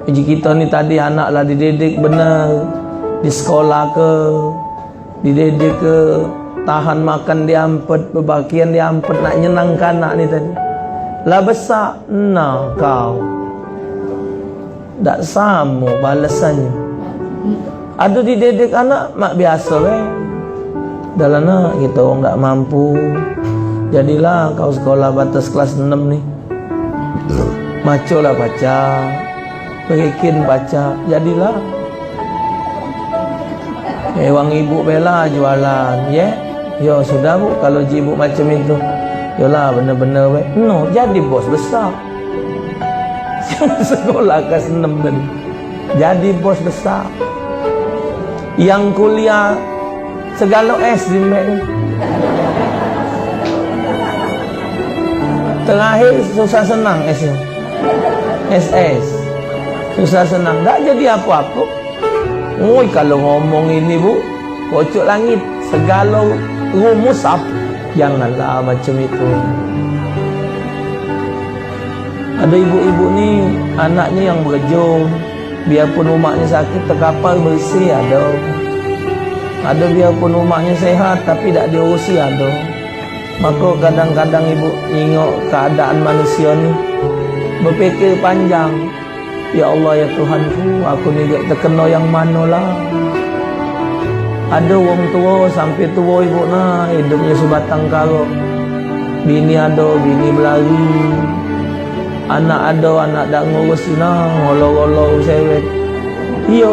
Uji kita ni tadi anak lah dididik benar, di sekolah ke, dididik ke, tahan makan diampet, berbakian diampet, nak nyenangkan anak ni tadi. Lah besar, nah kau tak sama balasannya. Ada dididik anak mak biasa dalam nak kita orang tak mampu. Jadilah kau sekolah batas kelas 6 ni, macolah baca, bikin baca, jadilah wang ibu bela jualan, yo sudah bu, kalau ibu macam itu, yolah bener-bener no, jadi bos besar. Sekolah kelas 6 tadi, jadi bos besar. Yang kuliah segala S di Mek. Terakhir susah senang S-nya, SS susah senang, tak jadi apa-apa. Oi, kalau ngomong ini bu, kocok langit, segala rumus apa? Janganlah macam itu. Ada ibu-ibu ni anaknya yang berjong, biarpun umaknya sakit terkapal bersih ada. Ada biarpun umaknya sehat tapi tak diurusi ada. Maka kadang-kadang ibu tengok keadaan manusia ni, berfikir panjang. Ya Allah ya Tuhanku, aku ni terkena yang manalah. Ada orang tua sampai tua ibu nah, hidupnya sebatang kara. Bini ada, bini berlari. Anak ada, anak tak ngurus nah, ngolor-ngolor sewet. Iya,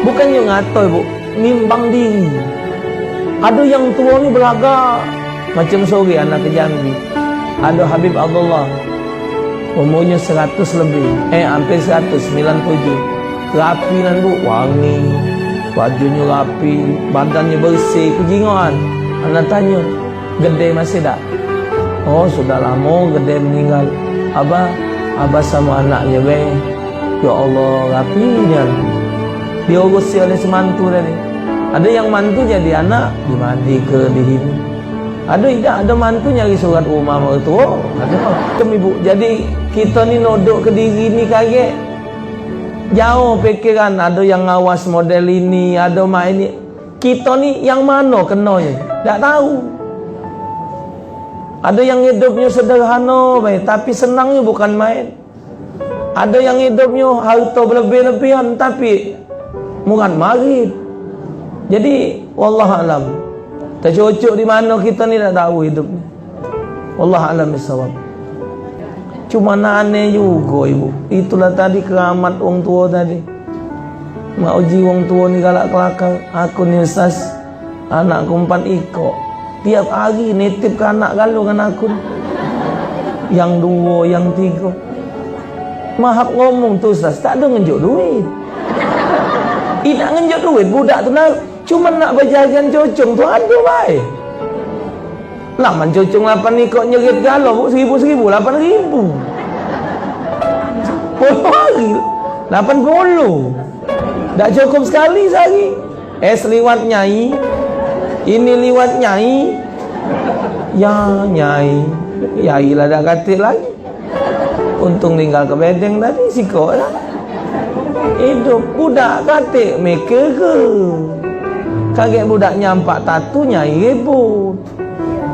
bukannya ngatai bu, nimbang diri. Ada yang tua ni beragak. Macam sore anak ke Jambi, ada Habib Abdullah, umurnya 100 lebih, hampir 197, rapi nan bu, wangi, bajunya rapi, badannya bersih, kejingoan. Anak tanya, gede masih tak? Oh sudah lama gede meninggal. Abah sama anaknya ya Allah rapinya. Diurusi oleh semantu tadi. Ada yang mantu jadi anak, dimandi ke dihidup. Ada mantu nyari surat rumah mertua. Ada ibu. Jadi kita ni nodok ke diri ni kaget. Jauh pikiran, ada yang ngawas model ini, ada main ini. Kita ni yang mana kenanya? Tak tahu. Ada yang hidupnya sederhana baik, tapi senangnya bukan main. Ada yang hidupnya harta berlebih-lebihan tapi murad marid. Jadi wallahualam. Tercocok di mana kita ni tak tahu hidup ni. Wallah alam bisawab. Cuma aneh juga ibu. Itulah tadi keramat orang tua tadi. Mak uji orang tua ni galak kelakar. Aku ni ustaz, anakku 4 ekor. Tiap hari nitip ke anak galau kan aku. Yang 2, yang 3. Mahap ngomong tu ustaz, tak ada ngenjuk duit. Tidak ngenjuk duit budak tu nak. Cuma nak berjajan cocong tu ada baik. Laman cocong 8 ekor nyerit galau 1,000, 8,000. 10 hari 80. Tak cukup sekali sehari. Es liwat nyai, ini liwat nyai. Ya nyai, yai lah dah katil lagi. Untung tinggal ke bedeng tadi sikok lah. Hidup budak katil mereka ke. Kaget budaknya 4 tatu nyai ribut.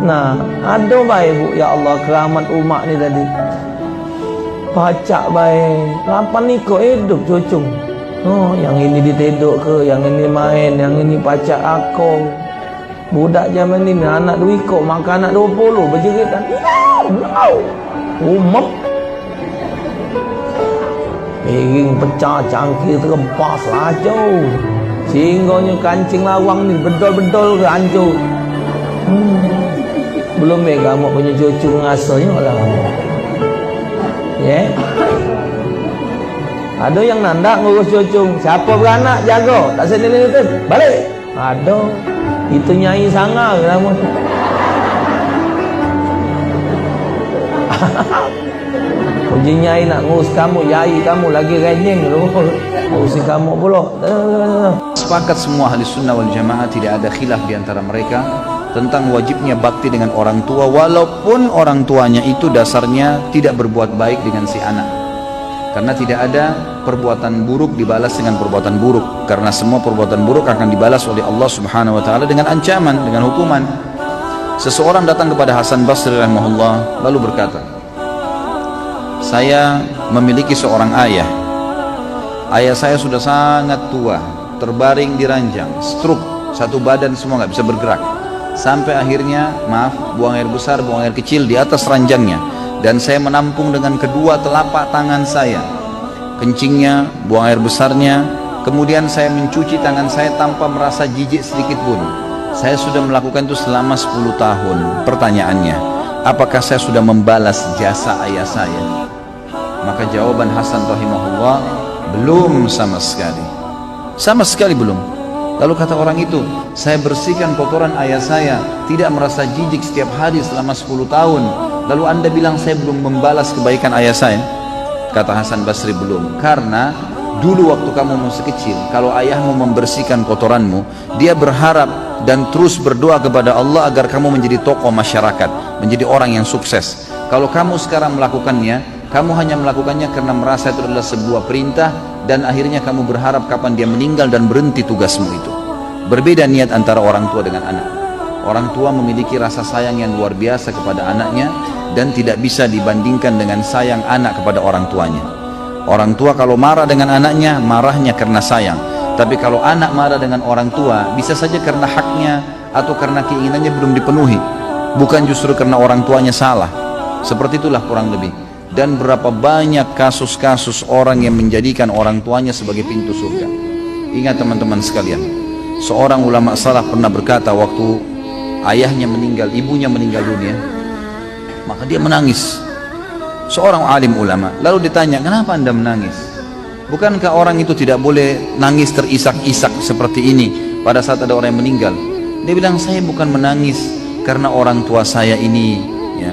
Nah, ada baik bu, ya Allah keramat umat ni tadi. Pacak baik, 8 ekor hidup cocong. Oh, yang ini diteduk ke, yang ini main, yang ini pacak akong. Budak zaman ni anak 2 ekor, makan anak 20, berjeritan. Umat. Piring pecah, cangkir terempas lacau. Singgahnya kancing lawang ni bedol-bedol ke hancur. Belum kamu punya cucu ngasuhnya lah. Ada yang nandak ngurus cucu. Siapa beranak jaga, tak sendiri itu balik. Ada. Itu nyai sangar nama. Puji nyai nak ngurus kamu, yai kamu lagi renyeng tu. Ngurusin kamu pula. Sepakat semua ahli sunnah wal jamaah, tidak ada khilaf di antara mereka tentang wajibnya bakti dengan orang tua, walaupun orang tuanya itu dasarnya tidak berbuat baik dengan si anak. Karena tidak ada perbuatan buruk dibalas dengan perbuatan buruk, karena semua perbuatan buruk akan dibalas oleh Allah Subhanahu wa taala dengan ancaman, dengan hukuman. Seseorang datang kepada Hasan Basri rahimahullah lalu berkata, "Saya memiliki seorang ayah. Ayah saya sudah sangat tua, terbaring di ranjang, stroke, satu badan semua nggak bisa bergerak. Sampai akhirnya, buang air besar, buang air kecil di atas ranjangnya. Dan saya menampung dengan kedua telapak tangan saya kencingnya, buang air besarnya. Kemudian saya mencuci tangan saya tanpa merasa jijik sedikit pun. Saya sudah melakukan itu selama 10 tahun. Pertanyaannya, apakah saya sudah membalas jasa ayah saya?" Maka jawaban Hasan rahimahullah, belum sama sekali. Sama sekali belum. Lalu kata orang itu, "Saya bersihkan kotoran ayah saya, tidak merasa jijik setiap hari selama 10 tahun. Lalu Anda bilang saya belum membalas kebaikan ayah saya?" Kata Hasan Basri, belum. Karena dulu waktu kamu masih kecil, kalau ayahmu membersihkan kotoranmu, dia berharap dan terus berdoa kepada Allah agar kamu menjadi tokoh masyarakat, menjadi orang yang sukses. Kalau kamu sekarang melakukannya, kamu hanya melakukannya karena merasa itu adalah sebuah perintah, dan akhirnya kamu berharap kapan dia meninggal dan berhenti tugasmu itu. Berbeda niat antara orang tua dengan anak. Orang tua memiliki rasa sayang yang luar biasa kepada anaknya, dan tidak bisa dibandingkan dengan sayang anak kepada orang tuanya. Orang tua kalau marah dengan anaknya, marahnya karena sayang. Tapi kalau anak marah dengan orang tua, bisa saja karena haknya atau karena keinginannya belum dipenuhi, bukan justru karena orang tuanya salah. Seperti itulah kurang lebih. Dan berapa banyak kasus-kasus orang yang menjadikan orang tuanya sebagai pintu surga. Ingat teman-teman sekalian, seorang ulama salaf pernah berkata waktu ayahnya meninggal, ibunya meninggal dunia, maka dia menangis. Seorang alim ulama lalu ditanya, "Kenapa Anda menangis? Bukankah orang itu tidak boleh nangis terisak-isak seperti ini pada saat ada orang yang meninggal?" Dia bilang, "Saya bukan menangis karena orang tua saya ini, ya,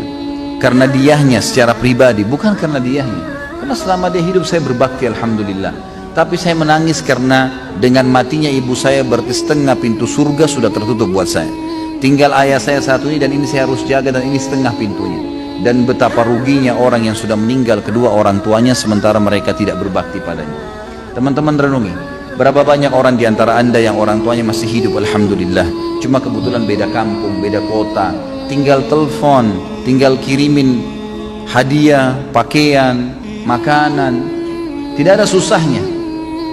karena diahnya secara pribadi, bukan karena diahnya. Karena selama dia hidup saya berbakti, alhamdulillah. Tapi saya menangis karena dengan matinya ibu saya berarti setengah pintu surga sudah tertutup buat saya. Tinggal ayah saya satu ini, dan ini saya harus jaga, dan ini setengah pintunya. Dan betapa ruginya orang yang sudah meninggal kedua orang tuanya sementara mereka tidak berbakti padanya." Teman-teman renungi, berapa banyak orang di antara Anda yang orang tuanya masih hidup, alhamdulillah, cuma kebetulan beda kampung, beda kota, tinggal telepon, tinggal kirimin hadiah, pakaian, makanan, tidak ada susahnya.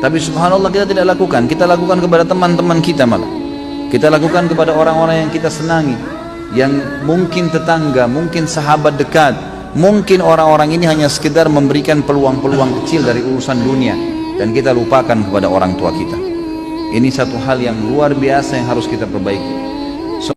Tapi subhanallah kita tidak lakukan. Kita lakukan kepada teman-teman kita, malah kita lakukan kepada orang-orang yang kita senangi, yang mungkin tetangga, mungkin sahabat dekat, mungkin orang-orang ini hanya sekedar memberikan peluang-peluang kecil dari urusan dunia, dan kita lupakan kepada orang tua kita. Ini satu hal yang luar biasa yang harus kita perbaiki.